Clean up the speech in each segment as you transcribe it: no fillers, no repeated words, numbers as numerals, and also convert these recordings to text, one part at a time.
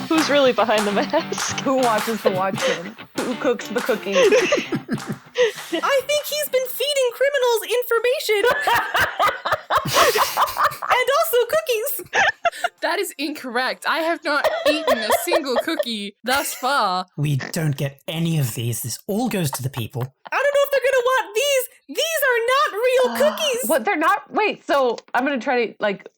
Who's really behind the mask? Who watches the Watchmen? Who cooks the cookies? I think he's been feeding criminals information. And also cookies. That is incorrect. I have not eaten a single cookie thus far. We don't get any of these. This all goes to the people. I don't know if they're going to want these. These are not real cookies. What, they're not? Wait, so I'm going to try to,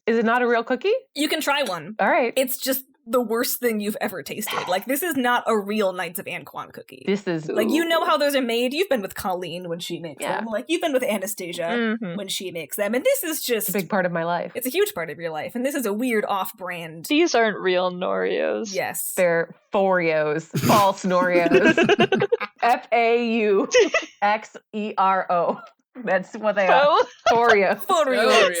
is it not a real cookie? You can try one. All right. It's just the worst thing you've ever tasted. This is not a real Knights of Anquan cookie. This is... you know how those are made? You've been with Colleen when she makes them. You've been with Anastasia when she makes them. And this is just... a big part of my life. It's a huge part of your life. And this is a weird off-brand... These aren't real Noreos. Yes. They're Foreos. False Noreos. F-A-U-X-E-R-O. That's what they are. Foreos. Foreos.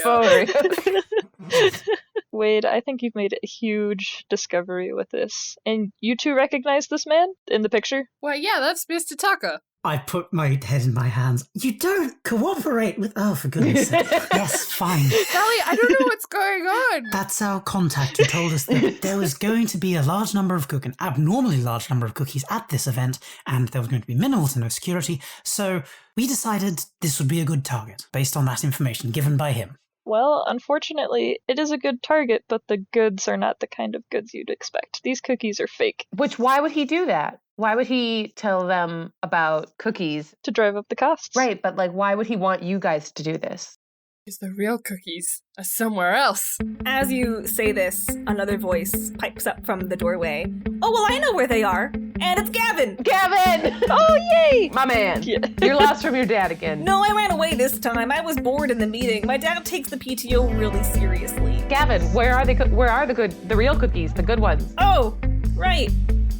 Wade, I think you've made a huge discovery with this. And you two recognize this man in the picture? Well, yeah, that's Mr. Tucker. I put my head in my hands. You don't cooperate with... Oh, for goodness sake. Yes, fine. Sally, I don't know what's going on. That's our contact who told us that there was going to be a large number of an abnormally large number of cookies at this event, and there was going to be minimal to no security, so we decided this would be a good target, based on that information given by him. Well, unfortunately, it is a good target, but the goods are not the kind of goods you'd expect. These cookies are fake. Why would he do that? Why would he tell them about cookies? To drive up the costs. Right, but why would he want you guys to do this? Because the real cookies are somewhere else. As you say this, another voice pipes up from the doorway. Oh, well, I know where they are. And it's Gavin! Gavin! Oh, yay! My man. Yeah. You're lost from your dad again. No, I ran away this time. I was bored in the meeting. My dad takes the PTO really seriously. Gavin, where are the real cookies, the good ones? Oh, right.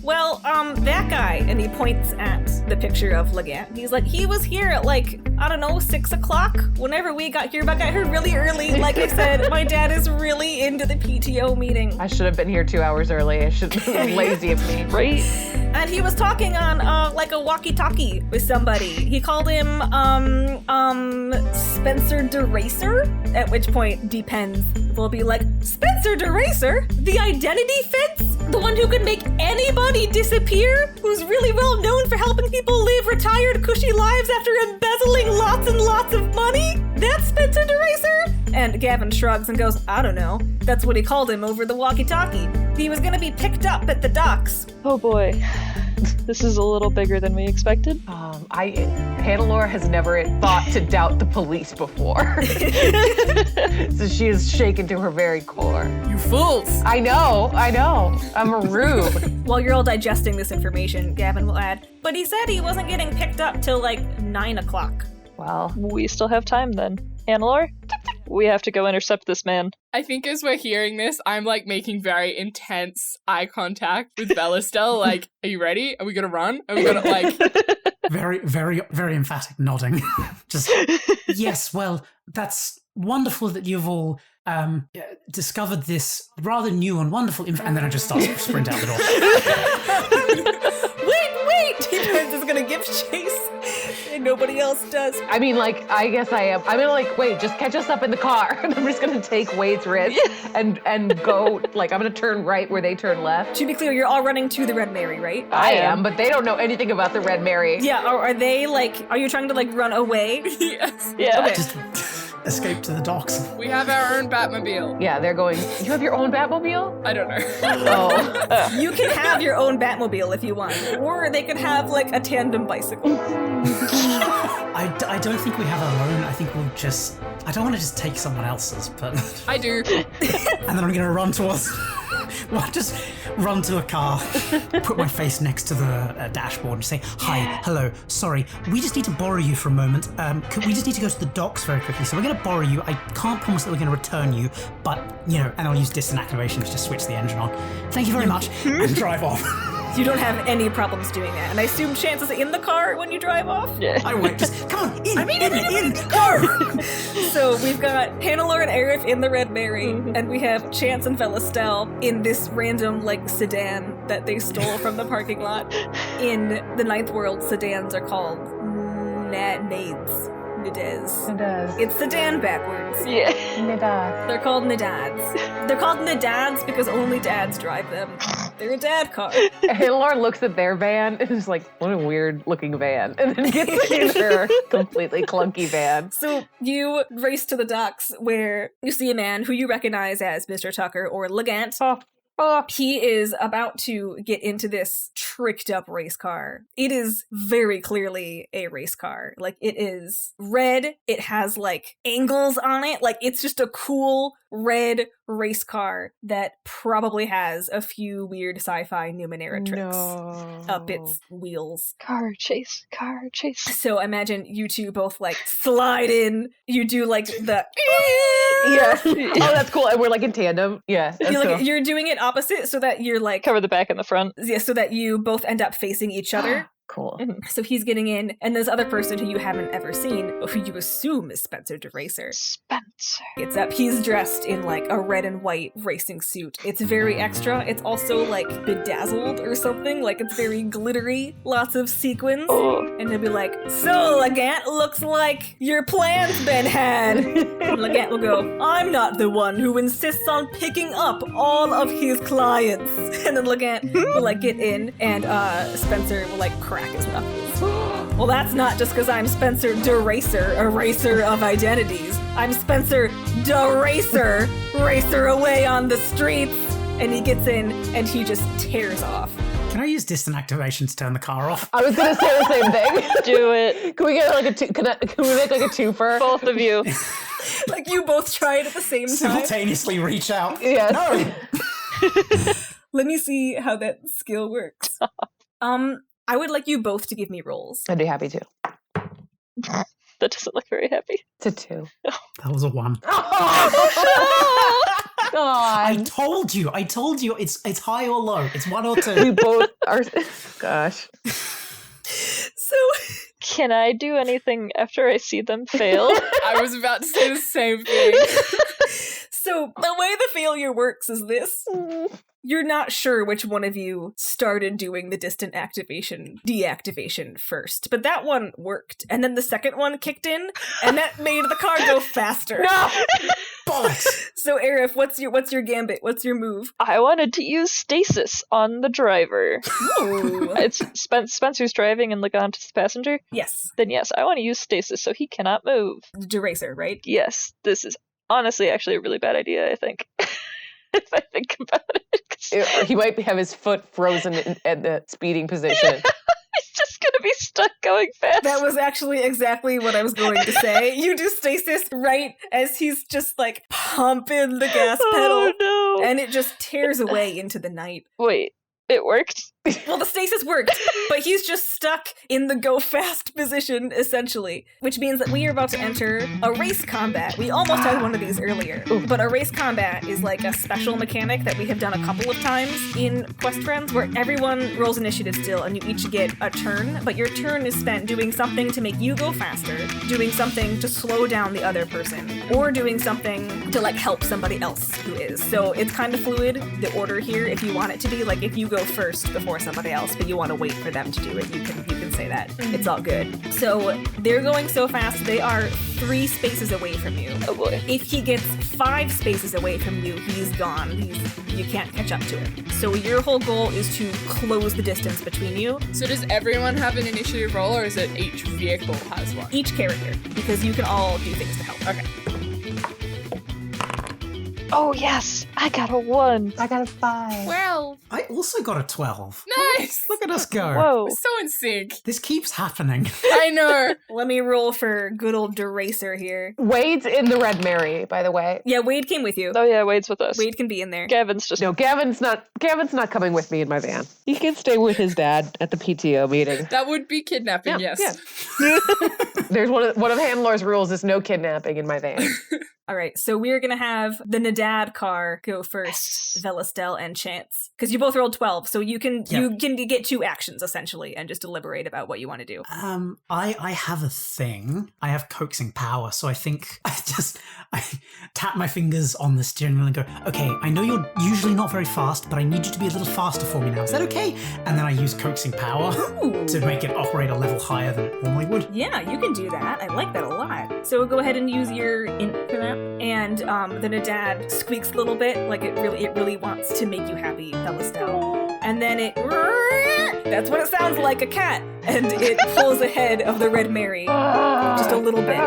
Well, that guy, and he points at the picture of Legat. He's like, he was here at 6 o'clock whenever we got here, but I got here really early. Like I said, my dad is really into the PTO meeting. I should have been here 2 hours early. I should have been lazy of me. Right? And he was talking on, a walkie-talkie with somebody. He called him, Spencer DeRacer, at which point Depends will be like, Spencer DeRacer? The identity fence? The one who could make anybody disappear? Who's really well known for helping people live retired, cushy lives after embezzling lots and lots of money? That's Spencer DeRacer? And Gavin shrugs and goes, I don't know. That's what he called him over the walkie-talkie. He was gonna be picked up at the docks. Oh boy. This is a little bigger than we expected. Hannelore has never thought to doubt the police before. So she is shaken to her very core. You fools! I know. I'm a rube. While you're all digesting this information, Gavin will add, but he said he wasn't getting picked up till 9 o'clock. Well, We still have time then. Hannelore, we have to go intercept this man. I think as we're hearing this, I'm making very intense eye contact with Bella still. Are you ready? Are we gonna run? Are we gonna Very, very, very emphatic nodding. Just, yes, well, that's wonderful that you've all discovered this rather new and wonderful and then I just start to sprint out the door. Wait! Depends is gonna give chase. And nobody else does. I guess I am. I'm gonna wait, just catch us up in the car. And I'm just gonna take Wade's wrist and go, I'm gonna turn right where they turn left. To be clear, you're all running to the Red Mary, right? I am, but they don't know anything about the Red Mary. Yeah, are they are you trying to run away? Yes. Yeah. Okay. Just escape to the docks. We have our own Batmobile. Yeah, they're going, you have your own Batmobile? I don't know. Oh. You can have your own Batmobile if you want. Or they could have a tandem bicycle. I don't think we have our own. I think we'll just... I don't want to just take someone else's, but... I do. And then I'm going to run towards just run to a car, put my face next to the dashboard and say, hi, hello, sorry, we just need to borrow you for a moment. We just need to go to the docks very quickly, so we're going to borrow you. I can't promise that we're going to return you, but, and I'll use distant activation to just switch the engine on. Thank you very much, and drive off. You don't have any problems doing that, and I assume Chance is in the car when you drive off? Yeah. I wait, just, come on, in, go! So we've got Hannelore and Aerith in the Red Mary, and we have Chance and Velastel in this random, sedan that they stole from the parking lot. In the Ninth World, sedans are called Nades. It's sedan backwards. Yeah. They're called Nadads. They're called Nadads because only dads drive them. They're a dad car. Hannelore looks at their van and is like, what a weird looking van. And then gets in her completely clunky van. So you race to the docks where you see a man who you recognize as Mr. Tucker or Legant. He is about to get into this tricked up race car. It is very clearly a race car. It is red. It has angles on it. It's just a cool red race car that probably has a few weird sci-fi Numenera tricks up its wheels. Car chase. So imagine you two both slide in. You do the yeah. Oh, that's cool. And we're in tandem. Yeah. You're doing it opposite so that you're cover the back and the front. Yeah, so that you both end up facing each other. Cool. So he's getting in, and this other person who you haven't ever seen, but who you assume is Spencer DeRacer. Spencer. Gets up. He's dressed in a red and white racing suit. It's very extra. It's also bedazzled or something. It's very glittery. Lots of sequins. Oh. And he'll be like, so Legant, looks like your plan's been had. And Legant will go, I'm not the one who insists on picking up all of his clients. And then Legant will get in, and Spencer will crack his knuckles. Well, that's not just because I'm Spencer DeRacer, a racer of identities. I'm Spencer DeRacer, racer away on the streets. And he gets in and he just tears off. Can I use distant activation to turn the car off? I was going to say the same thing. Do it. Can we get can we make a twofer? Both of you. You both try it at the same time. Simultaneously reach out. Yes. No! Let me see how that skill works. I would like you both to give me rolls. I'd be happy to. That doesn't look very happy. It's a 2. That was a 1. God. I told you, it's high or low. It's 1 or 2. We both are. Gosh. So, can I do anything after I see them fail? I was about to say the same thing. So the way the failure works is this. You're not sure which one of you started doing the distant deactivation first, but that one worked. And then the second one kicked in, and that made the car go faster. No! Bollocks! So Aerith, what's your gambit? What's your move? I wanted to use stasis on the driver. Ooh. It's Spencer's driving and Legant is the passenger. Yes. Then yes, I want to use stasis so he cannot move. DeRacer, right? Yes, this is honestly actually a really bad idea, I think. If I think about it. He might have his foot frozen at the speeding position. He's just gonna be stuck going fast. That was actually exactly what I was going to say. You do stasis right as he's just pumping the gas pedal. Oh no. And it just tears away into the night. Wait, it worked? Well, the stasis worked, but he's just stuck in the go fast position, essentially. Which means that we are about to enter a race combat. We almost had one of these earlier. But a race combat is a special mechanic that we have done a couple of times in Quest Friends, where everyone rolls initiative still, and you each get a turn, but your turn is spent doing something to make you go faster, doing something to slow down the other person, or doing something to help somebody else who is. So it's kind of fluid, the order here, if you want it to be. If you go first before somebody else, but you want to wait for them to do it, you can say that. It's all good. So they're going so fast, they are 3 spaces away from you. Oh boy. If he gets 5 spaces away from you, he's gone. You can't catch up to him. So your whole goal is to close the distance between you. So does everyone have an initiative roll, or is it each vehicle has one? Each character, because you can all do things to help. Okay. Oh yes, I got a 1. I got a 5. Well, I also got a 12. nice. Look at us go. Whoa. We're so in sync. This keeps happening. I know. Let me roll for good old Deracer here. Wade's in the Red Mary, by the way. Yeah, Wade came with you. Oh yeah, Wade's with us. Wade can be in there. Gavin's just No, Gavin's not coming with me in my van. He can stay with his dad at the PTO meeting. That would be kidnapping, yes. There's one of Handlor's rules is no kidnapping in my van. All right, so we're gonna have the Nadad car go first, Velastel and Chance, because you both rolled 12, so you can get 2 actions essentially, and just deliberate about what you want to do. I have a thing. I have coaxing power, so I think I tap my fingers on the steering wheel and go, okay, I know you're usually not very fast, but I need you to be a little faster for me now. Is that okay? And then I use coaxing power to make it operate a level higher than it normally would. Yeah, you can do that. I like that a lot. So go ahead and use your int for that. And the Nadad squeaks a little bit, like it really wants to make you happy, Velastel. And then that's what it sounds like, a cat. And it pulls ahead of the Red Mary just a little bit.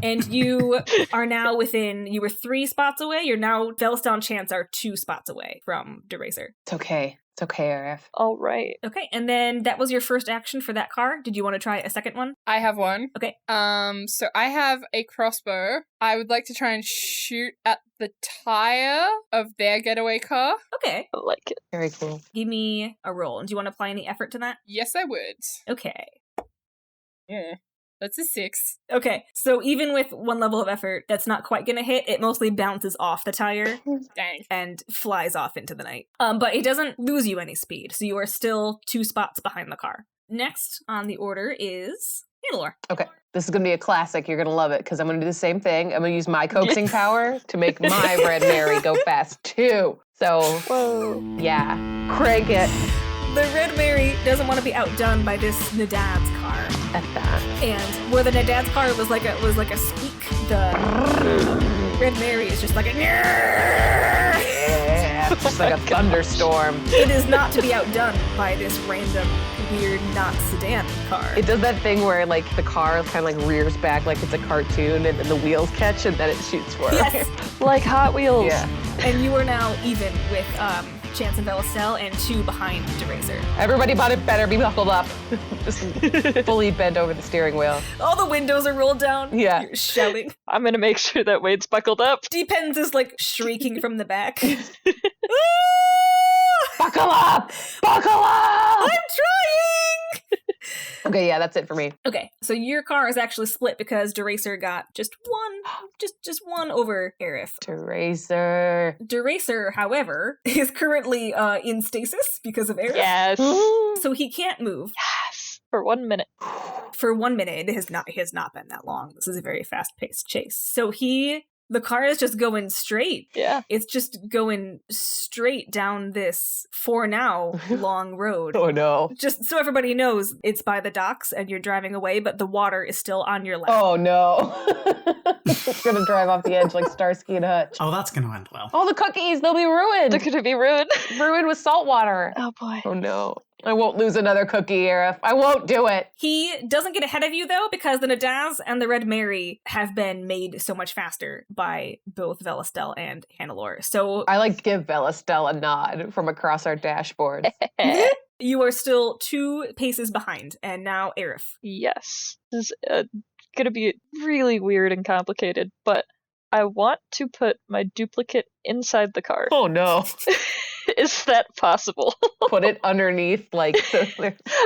And you are now you were 3 spots away. You're now, Velastel and Chance are 2 spots away from Deracer. It's okay. It's okay, Arif. all right. Okay, and then that was your first action for that car. Did you want to try a second one? I have one. Okay. So I have a crossbow. I would like to try and shoot at the tire of their getaway car. Okay. I like it. Very cool. Give me a roll. Do you want to apply any effort to that? Yes, I would. Okay. Yeah. That's a 6. Okay, so even with 1 level of effort, that's not quite gonna hit. It mostly bounces off the tire Dang. and flies off into the night. But it doesn't lose you any speed, so you are still 2 spots behind the car. Next on the order is Hannelore. Okay. This is going to be a classic. You're going to love it because I'm going to do the same thing. I'm going to use my coaxing power to make my Red Mary go fast too. So, Whoa. yeah, crank it The Red Mary doesn't want to be outdone by this Nadad's car. at that. And where the Nadad's car was like a squeak, the Red Mary is just like a Yeah, it's just like a thunderstorm. It is not to be outdone by this random weird not sedan car. It does that thing where like the car kind of like rears back like it's a cartoon and then the wheels catch and then it shoots forward. Yes. Like Hot Wheels. Yeah. And you are now even with Chance and Velastel and 2 behind Deracer. Everybody better be buckled up. Just fully bent over the steering wheel. All the windows are rolled down. Yeah. You're shouting. I'm gonna make sure that Wade's buckled up. Depends is like shrieking from the back. Buckle up! Buckle up! I'm trying! Okay, yeah, that's it for me. Okay, so your car is actually split because Deracer got just one over Arif. Deracer. Deracer, however, is currently in stasis because of Arif. Yes. So he can't move. Yes. For 1 minute. For 1 minute. It has not been that long. This is a very fast-paced chase. So the car is just going straight. Yeah. It's just going straight down this, for now, long road. Oh no. Just so everybody knows, it's by the docks and you're driving away, but the water is still on your left. Oh no. It's gonna drive off the edge like Starsky and Hutch. Oh, that's going to end well. All the cookies, they'll be ruined. They're gonna be ruined. Ruined with salt water. Oh boy. Oh no. I won't lose another cookie, Arif. I won't do it. He doesn't get ahead of you, though, because the Nadaz and the Red Mary have been made so much faster by both Velastel and Hannelore. So I like give Velastel a nod from across our dashboard. you are still 2 paces behind, and now Arif. Yes. This is gonna be really weird and complicated, but I want to put my duplicate inside the car. Oh no. Is that possible? Put it underneath like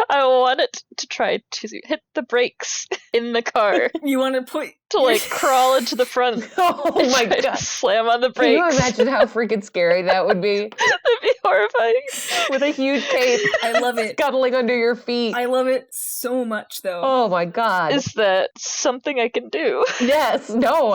I want it to try to hit the brakes in the car You want to put... to like crawl into the front. Oh and my try to god. slam on the Can you brakes. imagine how freaking scary that would be? That'd be horrifying. With a huge cape I love it. scuttling under your feet. I love it so much, though. Oh my god. Is that something I can do? Yes. No.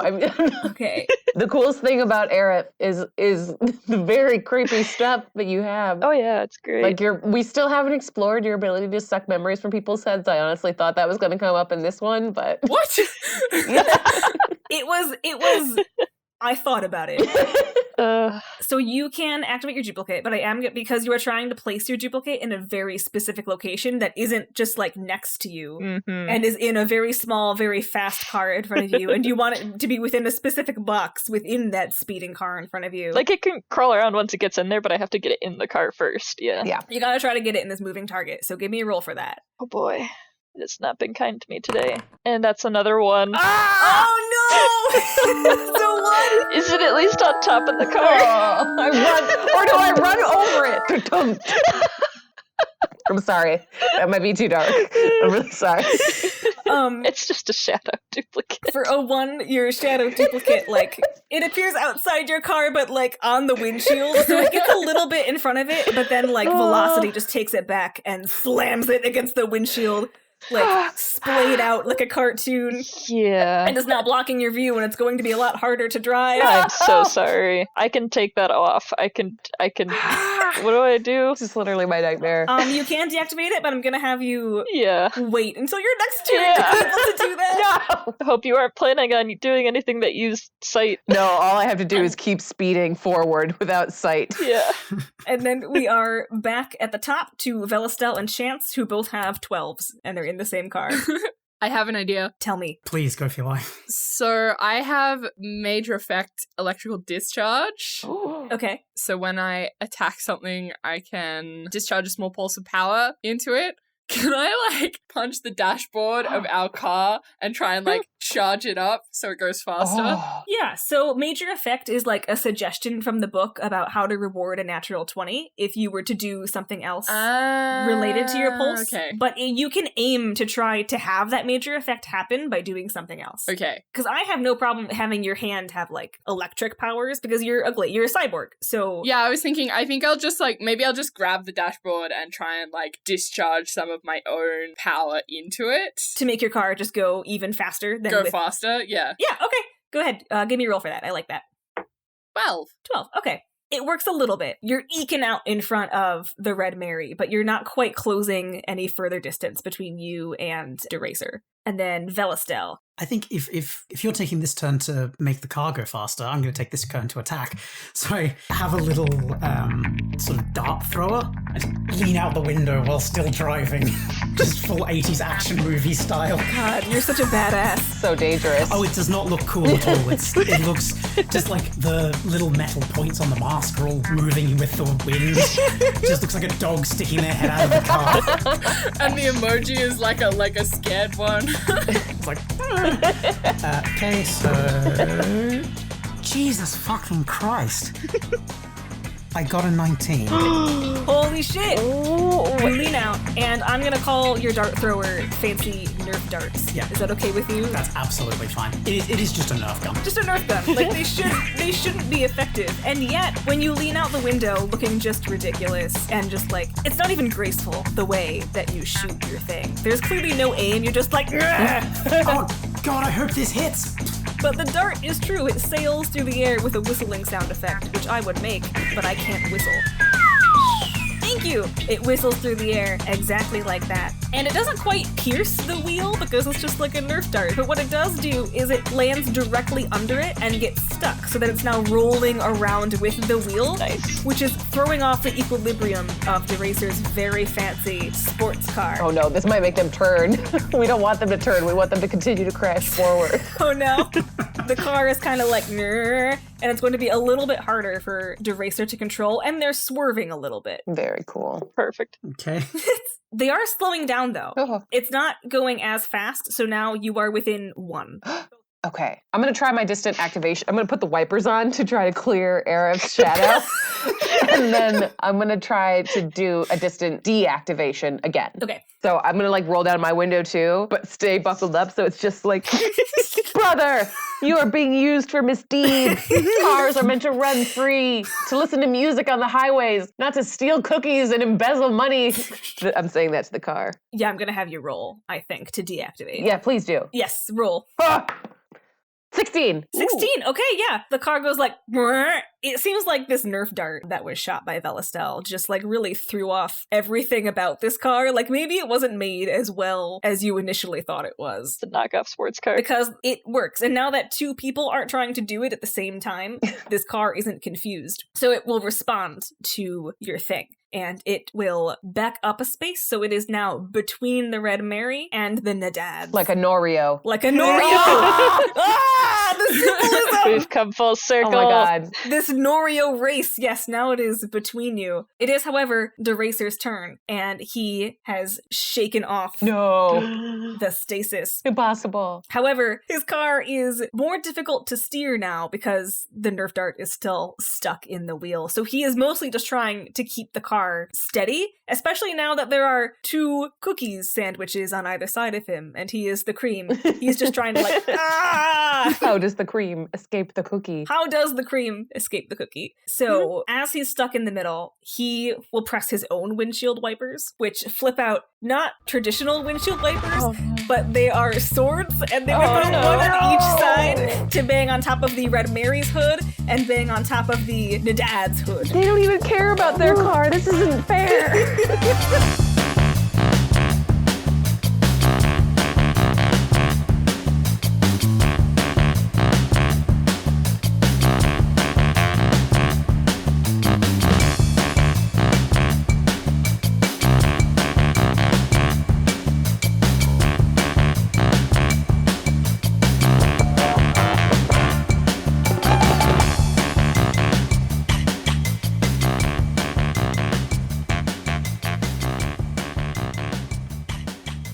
Okay. The coolest thing about Arif is the very creepy stuff that you have. Oh yeah, it's great. Like we still haven't explored your ability to suck memories from people's heads. I honestly thought that was going to come up in this one, but What? It was I thought about it. So you can activate your duplicate, but because you are trying to place your duplicate in a very specific location that isn't just like next to you and is in a very small, very fast car in front of you, and you want it to be within a specific box within that speeding car in front of you. Like, it can crawl around once it gets in there, but I have to get it in the car first, yeah. Yeah. You gotta try to get it in this moving target, so give me a roll for that. Oh boy. It's not been kind to me today. And that's another one. Oh no! So what? Is it at least on top of the car? I run, or do I run over it? I'm sorry. That might be too dark. I'm really sorry. It's just a shadow duplicate. For a 1, your shadow duplicate, like, it appears outside your car, but, like, on the windshield, so it gets a little bit in front of it, but then, like, velocity just takes it back and slams it against the windshield, like, splayed out like a cartoon. Yeah. And is now blocking your view, and it's going to be a lot harder to drive. I'm so sorry. I can take that off. I can. What do I do? This is literally my nightmare. You can deactivate it, but I'm gonna have you wait until your next turn to be able to do that. No! I hope you aren't planning on doing anything that used sight. No, all I have to do is keep speeding forward without sight. Yeah. And then we are back at the top to Velastel and Chance, who both have 12s, and they're in the same car. I have an idea. Tell me. Please go for your life. So I have major effect electrical discharge. Okay. So when I attack something, I can discharge a small pulse of power into it. Can I, like, punch the dashboard of our car and try and, like, charge it up so it goes faster? Oh. Yeah, so major effect is like a suggestion from the book about how to reward a natural 20 if you were to do something else related to your pulse. Okay. But you can aim to try to have that major effect happen by doing something else. Okay. Because I have no problem having your hand have, like, electric powers because you're a cyborg, so... Yeah, I was thinking, I think I'll just, like, maybe I'll just grab the dashboard and try and, like, discharge some of my own power into it. To make your car just go even faster than faster, yeah. Yeah, okay. Go ahead. Give me a roll for that. I like that. 12. 12. Okay. It works a little bit. You're eking out in front of the Red Mary, but you're not quite closing any further distance between you and Deracer. And then Velastel. I think if you're taking this turn to make the car go faster, I'm going to take this turn to attack. So I have a little sort of dart thrower. I just lean out the window while still driving. Just full 80s action movie style. God, you're such a badass. So dangerous. Oh, it does not look cool at all. It looks just like the little metal points on the mask are all moving with the wind. It just looks like a dog sticking their head out of the car. And the emoji is like a scared one. It's like... okay, so... Jesus fucking Christ. I got a 19. Holy shit. You lean out, and I'm going to call your dart thrower fancy Nerf darts. Yeah. Is that okay with you? That's absolutely fine. It is just a Nerf gun. Just a Nerf gun. Like, they shouldn't be effective. And yet, when you lean out the window looking just ridiculous and just like, it's not even graceful the way that you shoot your thing. There's clearly no aim. You're just like, Oh, God, I hope this hits. But the dart is true. It sails through the air with a whistling sound effect, which I would make, but I can't whistle. Thank you! It whistles through the air exactly like that. And it doesn't quite pierce the wheel because it's just like a Nerf dart. But what it does do is it lands directly under it and gets stuck so that it's now rolling around with the wheel. Nice. Which is throwing off the equilibrium of Deracer's very fancy sports car. Oh no, this might make them turn. We don't want them to turn. We want them to continue to crash forward. Oh no. The car is kind of like, and it's going to be a little bit harder for Deracer to control, and they're swerving a little bit. Very cool. Perfect. Okay. They are slowing down, though. Oh. It's not going as fast, so now you are within 1. Okay, I'm gonna try my distant activation. I'm gonna put the wipers on to try to clear Arif's shadow. And then I'm gonna try to do a distant deactivation again. Okay. So I'm gonna like roll down my window too, but stay buckled up so it's just like, brother, you are being used for misdeed. Cars are meant to run free, to listen to music on the highways, not to steal cookies and embezzle money. I'm saying that to the car. Yeah, I'm going to have you roll, I think, to deactivate. Yeah, please do. Yes, roll. Ah! 16. 16. Okay, yeah. The car goes like, "Brrr." It seems like this Nerf dart that was shot by Velastel just like really threw off everything about this car. Like maybe it wasn't made as well as you initially thought it was. It's a knockoff sports car. Because it works. And now that two people aren't trying to do it at the same time, this car isn't confused. So it will respond to your thing. And it will back up a space, so it is now between the Red Mary and the Nadads. Like a Norio. Like a Norio! Ah, the symbolism! We've come full circle. Oh my god. This Norio race, yes, now it is between you. It is, however, the racer's turn, and he has shaken off No. the stasis. Impossible. However, his car is more difficult to steer now because the Nerf dart is still stuck in the wheel. So he is mostly just trying to keep the car steady, especially now that there are 2 cookies sandwiches on either side of him, and he is the cream. He's just trying to like, ah! How does the cream escape the cookie? How does the cream escape the cookie? So, as he's stuck in the middle, he will press his own windshield wipers, which flip out not traditional windshield wipers, but they are swords, and they will put one on each side to bang on top of the Red Mary's hood and bang on top of the Nadad's hood. They don't even care about their car. This isn't fair.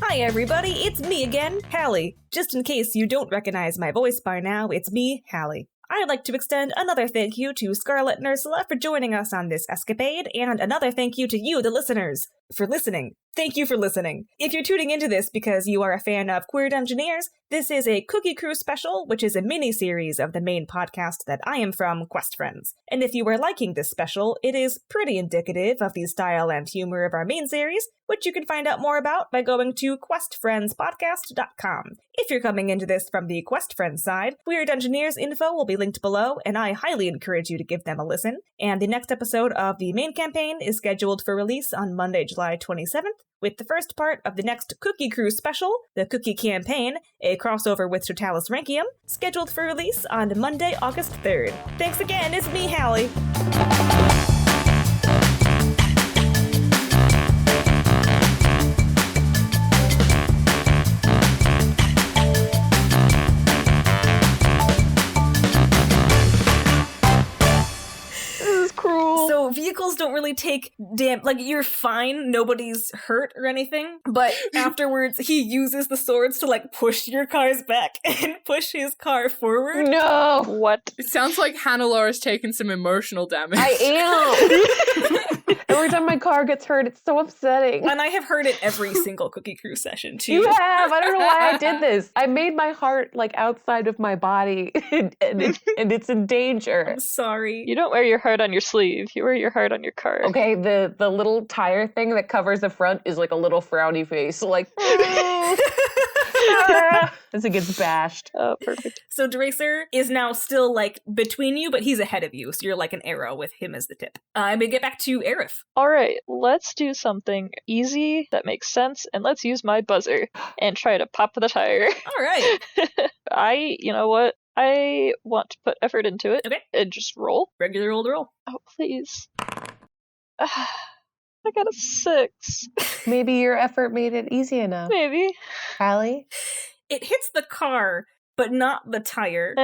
Hi everybody, it's me again, Hallie. Just in case you don't recognize my voice by now, it's me, Hallie. I'd like to extend another thank you to Scarlet and Ursula for joining us on this escapade, and another thank you to you, the listeners, for listening. Thank you for listening. If you're tuning into this because you are a fan of Queer Dungeoneers, this is a Cookie Crew special, which is a mini-series of the main podcast that I am from, Quest Friends. And if you are liking this special, it is pretty indicative of the style and humor of our main series, which you can find out more about by going to questfriendspodcast.com. If you're coming into this from the Quest Friends side, Queer Dungeoneers info will be linked below, and I highly encourage you to give them a listen. And the next episode of the main campaign is scheduled for release on Monday, July 27th, with the first part of the next Cookie Crew special, the Cookie Campaign, a crossover with Totalis Rankium, scheduled for release on Monday, August 3rd. Thanks again, it's me, Hallie. So vehicles don't really take like you're fine, nobody's hurt or anything, but afterwards he uses the swords to like push your cars back and push his car forward. No. What? It sounds like Hannah-Laura's taken some emotional damage. I am. Every time my car gets hurt, it's so upsetting. And I have heard it every single Cookie Crew session too. You have. I don't know why I did this. I made my heart like outside of my body, and it's in danger. I'm sorry. You don't wear your heart on your sleeve. You wear your heart on your car. Okay, the little tire thing that covers the front is like a little frowny face, like as it gets bashed. Oh, perfect. So Deracer is now still like between you, but he's ahead of you, so you're like an arrow with him as the tip. I'm gonna get back to Aerith. All right, let's do something easy that makes sense, and let's use my buzzer and try to pop the tire. All right. You know what? I want to put effort into it. Okay. And just roll. Regular old roll. Oh, please. I got a 6. Maybe your effort made it easy enough. Maybe. Hallie? It hits the car, but not the tire.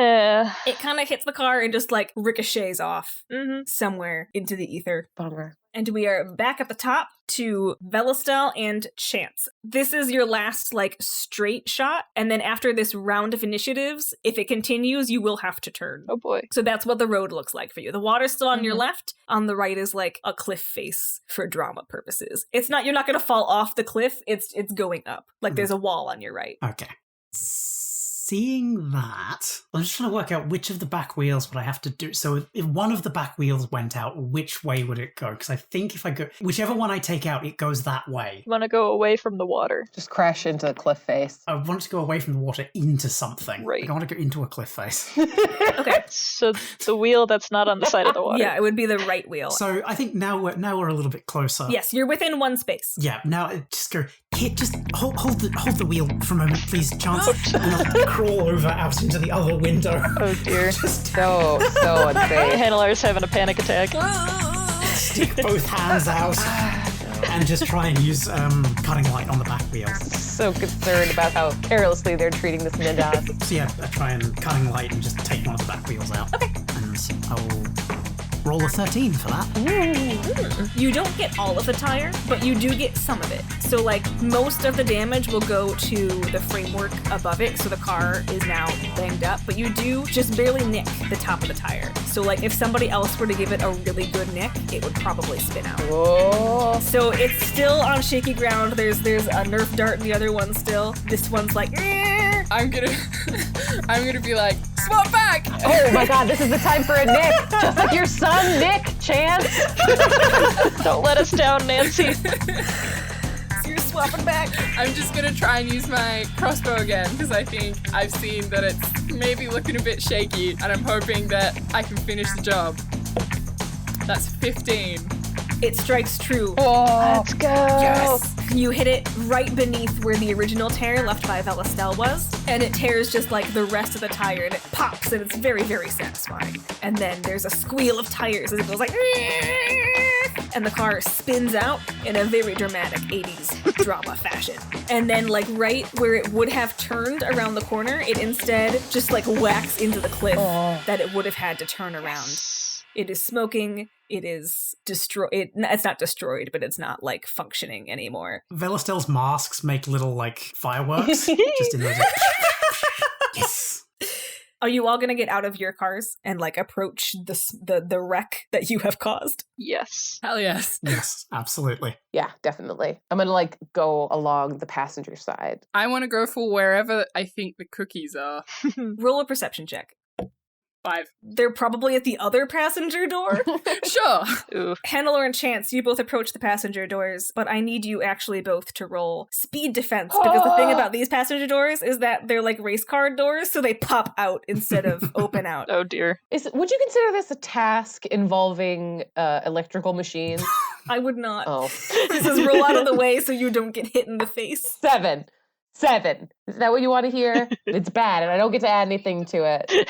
It kind of hits the car and just like ricochets off somewhere into the ether. Bummer. And we are back at the top to Velastel and Chance. This is your last, like, straight shot, and then after this round of initiatives, if it continues, you will have to turn. Oh boy. So that's what the road looks like for you. The water's still on your left, on the right is, like, a cliff face for drama purposes. You're not gonna fall off the cliff, it's going up. Like, there's a wall on your right. Okay. 6. seeing that, I'm just trying to work out which of the back wheels would I have to do. So if one of the back wheels went out, which way would it go? Because I think if I go, whichever one I take out, it goes that way. You want to go away from the water. Just crash into the cliff face. I want to go away from the water into something. Right. I don't want to go into a cliff face. Okay. So the wheel that's not on the side of the water. Yeah, it would be the right wheel. So I think now we're a little bit closer. Yes, you're within one space. Yeah, now just go hit. Just hold the wheel for a moment, please, Chance, and I'll crawl over out into the other window. Oh dear. Just So unsafe. Handler's having a panic attack. stick both hands out and just try and use cutting light on the back wheel. So concerned about how carelessly they're treating this Midas. So yeah, I try and cutting light and just take one of the back wheels out. Okay. And I will roll a 13 for that. You don't get all of the tire, but you do get some of it. So, like, most of the damage will go to the framework above it, so the car is now banged up, but you do just barely nick the top of the tire. So, like, if somebody else were to give it a really good nick, it would probably spin out. Whoa. So it's still on shaky ground. There's a Nerf dart in the other one still. This one's like, "Eh." I'm gonna be like, swap back! Oh my god, this is the time for a Nick! Just like your son, Nick, Chance! Don't let us down, Nancy. So you're swapping back. I'm just gonna try and use my crossbow again, because I think I've seen that it's maybe looking a bit shaky, and I'm hoping that I can finish the job. That's 15. It strikes true. Let's go. Yes! You hit it right beneath where the original tear left by Velastel was, and it tears just like the rest of the tire, and it pops, and it's very, very satisfying. And then there's a squeal of tires as it goes like, and the car spins out in a very dramatic 80s drama fashion. And then, like, right where it would have turned around the corner, it instead just like whacks into the cliff that it would have had to turn around. It is smoking. It is destroyed. It's not destroyed, but it's not, like, functioning anymore. Velastel's masks make little, like, fireworks. Just in those. Yes. Are you all gonna get out of your cars and, like, approach the wreck that you have caused? Yes. Hell yes. Yes, absolutely. Yeah, definitely. I'm gonna, like, go along the passenger side. I want to go for wherever I think the cookies are. Roll a perception check. 5. They're probably at the other passenger door. Sure. Ooh. Hannelore and Chance, you both approach the passenger doors, but I need you actually both to roll speed defense, because the thing about these passenger doors is that they're like race car doors, so they pop out instead of open out. Oh dear. Would you consider this a task involving electrical machines? I would not. Oh. This is roll out of the way so you don't get hit in the face. 7. Is that what you want to hear? It's bad, and I don't get to add anything to it.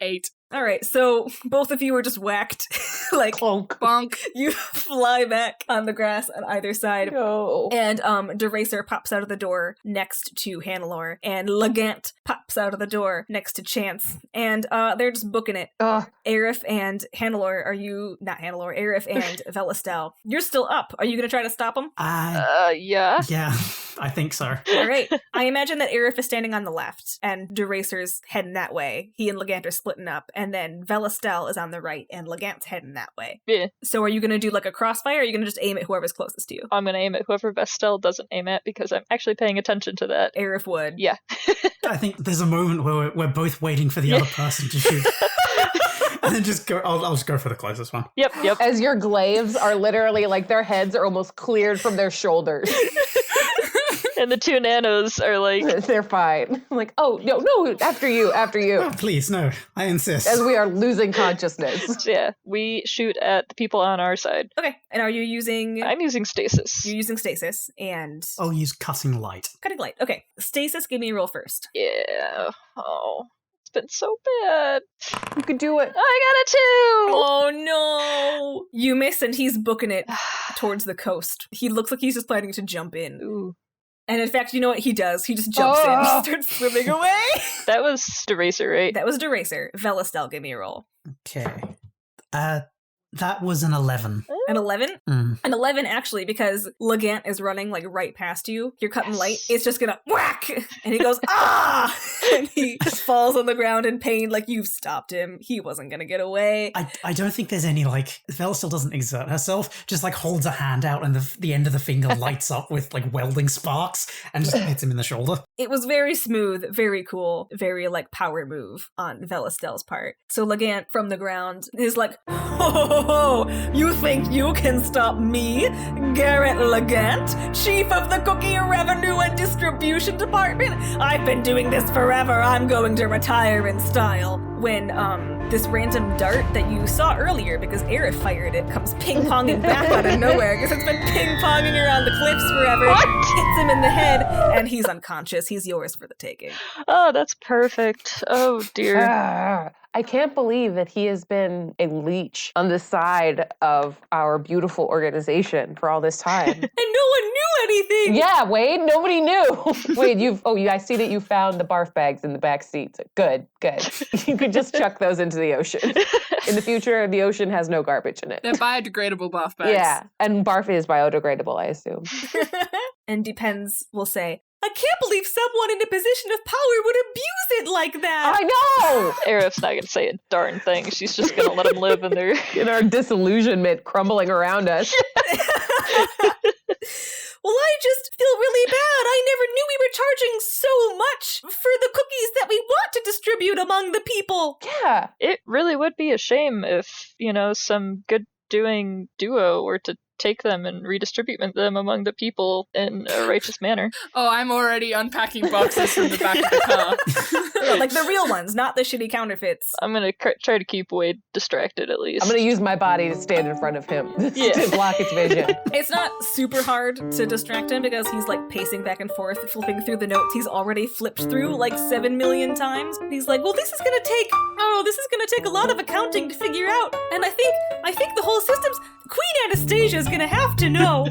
8. All right, so both of you are just whacked. Like, Clunk. Bonk. you fly back on the grass on either side. No. And DeRacer pops out of the door next to Hannelore, and Legant pops out of the door next to Chance, and they're just booking it. Aerith and Hannelore, Aerith and Velastel, you're still up. Are you going to try to stop them? Yeah. Yeah, I think so. All right. I imagine that Aerith is standing on the left, and DeRacer's heading that way. He and Legant are splitting up, and then Velastel is on the right, and Legant's heading that way. Yeah. So are you going to do like a crossfire, or are you going to just aim at whoever's closest to you? I'm gonna aim at whoever Vestel doesn't aim at because I'm actually paying attention to that. Aerith would. Yeah. I think there's a moment where we're both waiting for the other person to shoot. And then just go, I'll just go for the closest one. Yep. As your glaives are literally, like, their heads are almost cleared from their shoulders. And the two nanos are like, They're fine. I'm like, oh, no, after you. Oh, please, no, I insist. As we are losing consciousness. so yeah, we shoot at the people on our side. Okay. And are you using... I'm using stasis. You're using stasis and... I'll use cutting light. Cutting light. Okay. Stasis, give me a roll first. Yeah. Oh, it's been so bad. You could do it. I got a 2! Oh no! You miss, and he's booking it towards the coast. He looks like he's just planning to jump in. Ooh. And in fact, you know what he does? He just jumps in and starts swimming away. That was DeRacer, right? That was DeRacer. Velastel, give me a roll. Okay. That was an 11. An 11? Mm. An 11, actually, because Legant is running, like, right past you. You're cutting light. It's just gonna whack! And he goes, ah! And he just falls on the ground in pain, like, you've stopped him. He wasn't gonna get away. I don't think there's any, like, Vel still doesn't exert herself, just, like, holds a hand out and the end of the finger lights up with, like, welding sparks and just hits him in the shoulder. It was very smooth, very cool, very, like, power move on Velastel's part. So Legant, from the ground, is like, ho, ho, ho, ho, you think you can stop me, Garrett Legant, Chief of the Cookie Revenue and Distribution Department? I've been doing this forever. I'm going to retire in style. When, this random dart that you saw earlier, because Aerith fired it, comes ping-ponging back out of nowhere, because it's been ping-ponging around the cliffs forever, hits him in the head, and he's unconscious. He's yours for the taking. Oh, that's perfect. Oh, dear. I can't believe that he has been a leech on the side of our beautiful organization for all this time. And no one knew anything! Yeah, Wade, nobody knew. Wade, I see that you found the barf bags in the back seats. Good. You could just chuck those into the ocean. In the future, the ocean has no garbage in it. They're biodegradable barf bags. Yeah, and barf is biodegradable, I assume. And Depends will say, I can't believe someone in a position of power would abuse it like that! I know! Aerith's not gonna say a darn thing. She's just gonna let them live in their... In our disillusionment crumbling around us. Well, I just feel really bad. I never knew we were charging so much for the cookies that we want to distribute among the people. Yeah. It really would be a shame if, some good-doing duo were to take them and redistribute them among the people in a righteous manner. Oh, I'm already unpacking boxes from the back of the car. Like the real ones, not the shitty counterfeits. I'm gonna try to keep Wade distracted at least. I'm gonna use my body to stand in front of him to block his vision. It's not super hard to distract him because he's like pacing back and forth, flipping through the notes he's already flipped through like 7 million times. He's like, well, this is gonna take a lot of accounting to figure out. And I think the whole system's Queen Anastasia's gonna have to know.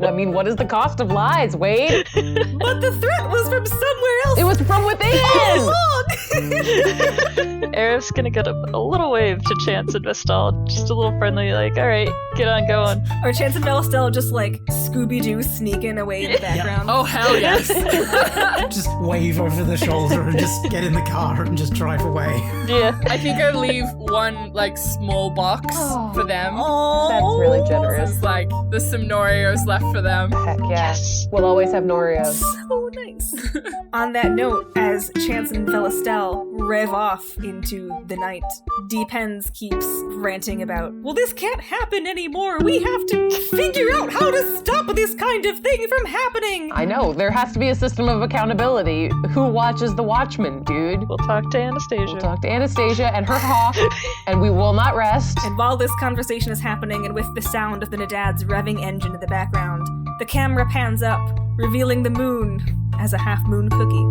I mean, what is the cost of lies, Wade? But the threat was from somewhere else. It was from within! All along. Aerith's gonna get a little wave to Chance and Vestal, just a little friendly, like, alright, get on going. Or Chance and Velastel just like Scooby-Doo sneaking away in the background. Oh, hell yes. Just wave over the shoulder and just get in the car and just drive away. Yeah. I think I leave one, small box for them. Oh, That's really generous. It's like, there's some Noreos left for them. Heck yeah. Yes. We'll always have Noreos. so nice. On that note, as Chance and Velastel rev off into the night, Depends keeps ranting about, well, this can't happen anymore. We have to figure out how to stop this kind of thing from happening. I know, there has to be a system of accountability. Who watches the Watchmen, dude? We'll talk to Anastasia. We'll talk to Anastasia and her hawk, and we will not rest. And while this conversation is happening, and with the sound of the Nadad's revving engine in the background, the camera pans up, revealing the moon as a half-moon cookie.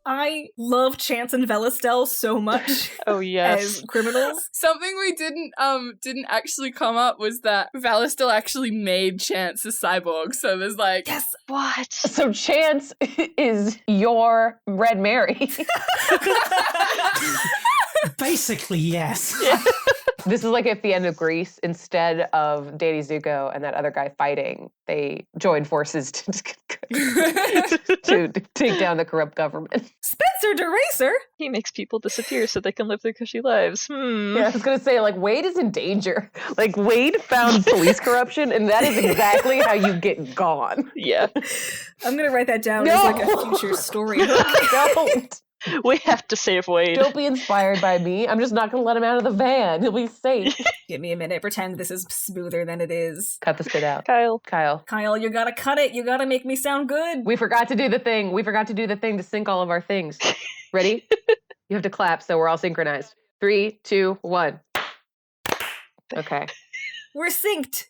I love Chance and Velastel so much Oh yes. as criminals. Something we didn't actually come up was that Valastil actually made Chance a cyborg. So there's like, Yes. What? So Chance is your Red Mary. Basically, yes. This is like at the end of Greece. Instead of Danny Zuko and that other guy fighting, they joined forces to take down the corrupt government. Spencer DeRacer. He makes people disappear so they can live their cushy lives. Yeah, I was gonna say, like, Wade is in danger. Like, Wade found police corruption, and that is exactly how you get gone. Yeah. I'm gonna write that down No. as like a future story. Don't. We have to save Wade. Don't be inspired by me. I'm just not gonna let him out of the van. He'll be safe. Give me a minute. Pretend this is smoother than it is. Cut this bit out. Kyle. Kyle. Kyle, you gotta cut it. You gotta make me sound good. We forgot to do the thing. We forgot to do the thing to sync all of our things. Ready? You have to clap so we're all synchronized. 3, 2, 1. Okay. We're synced.